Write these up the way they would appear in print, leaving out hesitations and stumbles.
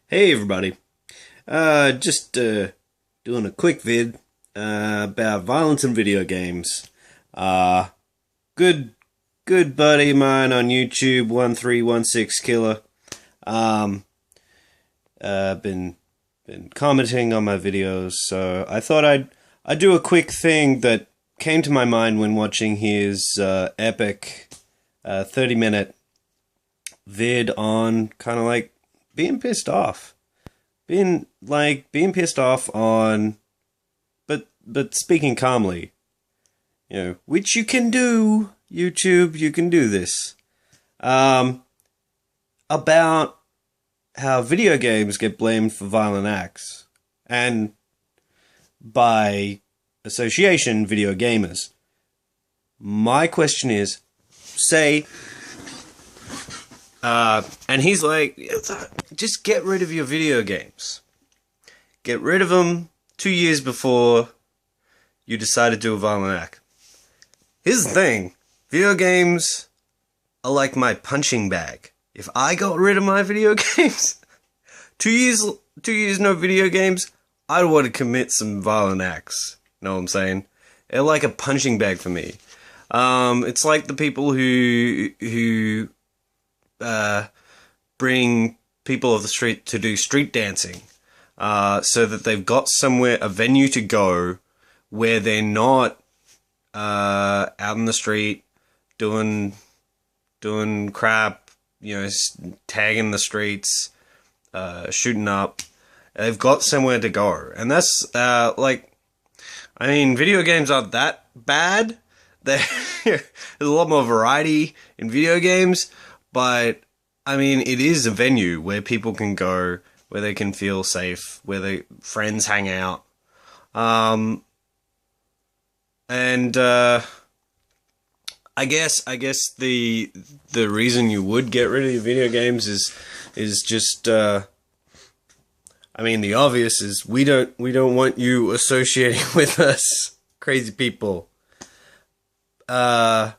Hey everybody, just doing a quick vid about violence in video games. Uh, good, good buddy of mine on YouTube, 1316 Killer, um, been commenting on my videos, so I thought I'd do a quick thing that came to my mind when watching his epic 30-minute vid on kind of like being pissed off. Being pissed off on but speaking calmly. Which you can do, YouTube, you can do this. About how video games get blamed for violent acts. And by association, video gamers. My question is, say and he's like, just get rid of your video games. Get rid of them 2 years before you decide to do a violent act. Here's the thing. Video games are like my punching bag. If I got rid of my video games, 2 years no video games, I'd want to commit some violent acts. Know what I'm saying? They're like a punching bag for me. It's like the people who bring people of the street to do street dancing, so that they've got somewhere, a venue to go where they're not out in the street doing crap, tagging the streets, shooting up. They've got somewhere to go, and that's video games aren't that bad. There's a lot more variety in video games. But, it is a venue where people can go, where they can feel safe, where their friends hang out. I guess the reason you would get rid of your video games is just, the obvious is we don't want you associating with us, crazy people. But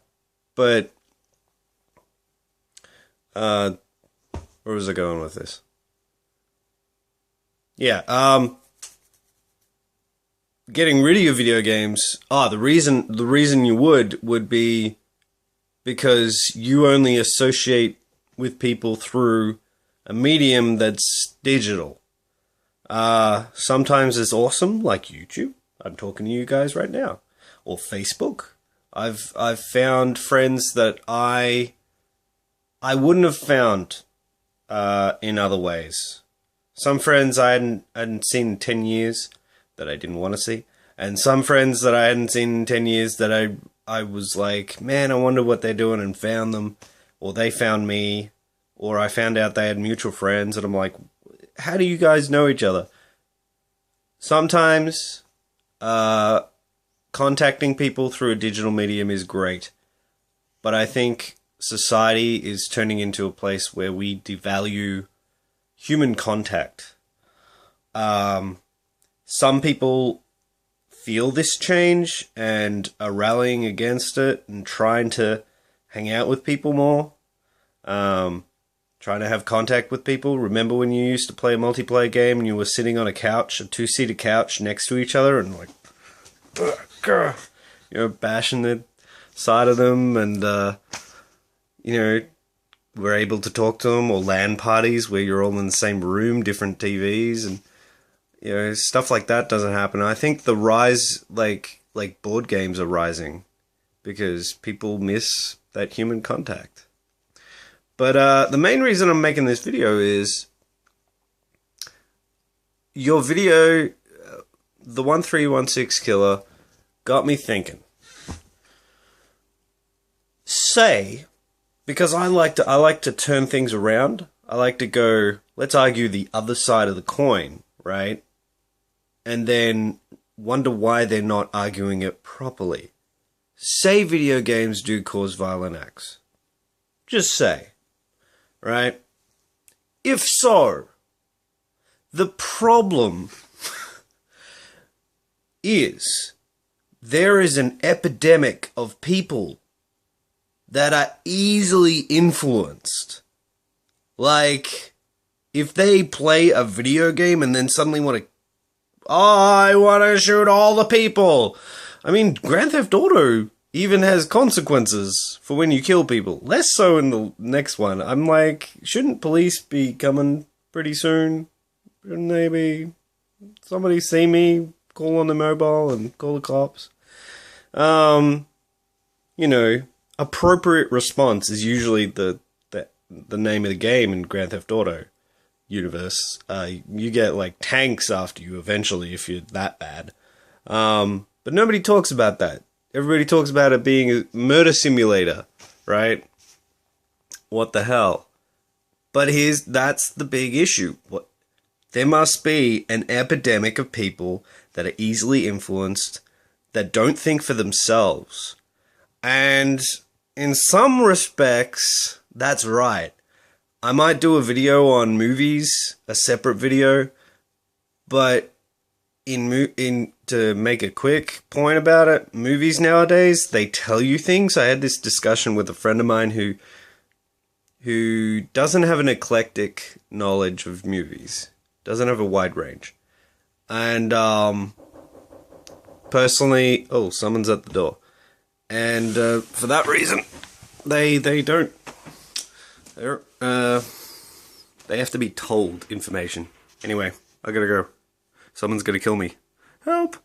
where was I going with this? Yeah, getting rid of your video games. The reason you would be because you only associate with people through a medium that's digital. Sometimes it's awesome, like YouTube. I'm talking to you guys right now. Or Facebook. I've found friends that I wouldn't have found in other ways. Some friends I hadn't seen in 10 years that I didn't want to see. And some friends that I hadn't seen in 10 years that I was like, man, I wonder what they're doing, and found them. Or they found me. Or I found out they had mutual friends, and I'm like, how do you guys know each other? Sometimes contacting people through a digital medium is great. But I think society is turning into a place where we devalue human contact. Some people feel this change and are rallying against it and trying to hang out with people more. Trying to have contact with people. Remember when you used to play a multiplayer game and you were sitting on a couch, a two-seater couch next to each other, and like, bashing the side of them, and we're able to talk to them, or LAN parties where you're all in the same room, different TVs, and stuff like that doesn't happen. I think the rise, like board games are rising because people miss that human contact. But the main reason I'm making this video is your video, the 1316 Killer, got me thinking. Say, because I like to turn things around. I like to go, let's argue the other side of the coin, right? And then wonder why they're not arguing it properly. Say video games do cause violent acts. Just say, right? If so, the problem is there is an epidemic of people that are easily influenced. Like, if they play a video game and then suddenly want to, I want to shoot all the people. I mean, Grand Theft Auto even has consequences for when you kill people. Less so in the next one. I'm like, shouldn't police be coming pretty soon? Shouldn't they be? Somebody see me, call on the mobile and call the cops. You know, appropriate response is usually the name of the game in Grand Theft Auto universe. You get like tanks after you eventually if you're that bad. But nobody talks about that. Everybody talks about it being a murder simulator, right? What the hell? But that's the big issue. There must be an epidemic of people that are easily influenced, that don't think for themselves. And in some respects, that's right. I might do a video on movies, a separate video, but to make a quick point about it, movies nowadays, they tell you things. I had this discussion with a friend of mine who doesn't have an eclectic knowledge of movies, doesn't have a wide range. And personally, oh, someone's at the door. And for that reason, they don't. They have to be told information. Anyway, I gotta go. Someone's gonna kill me. Help!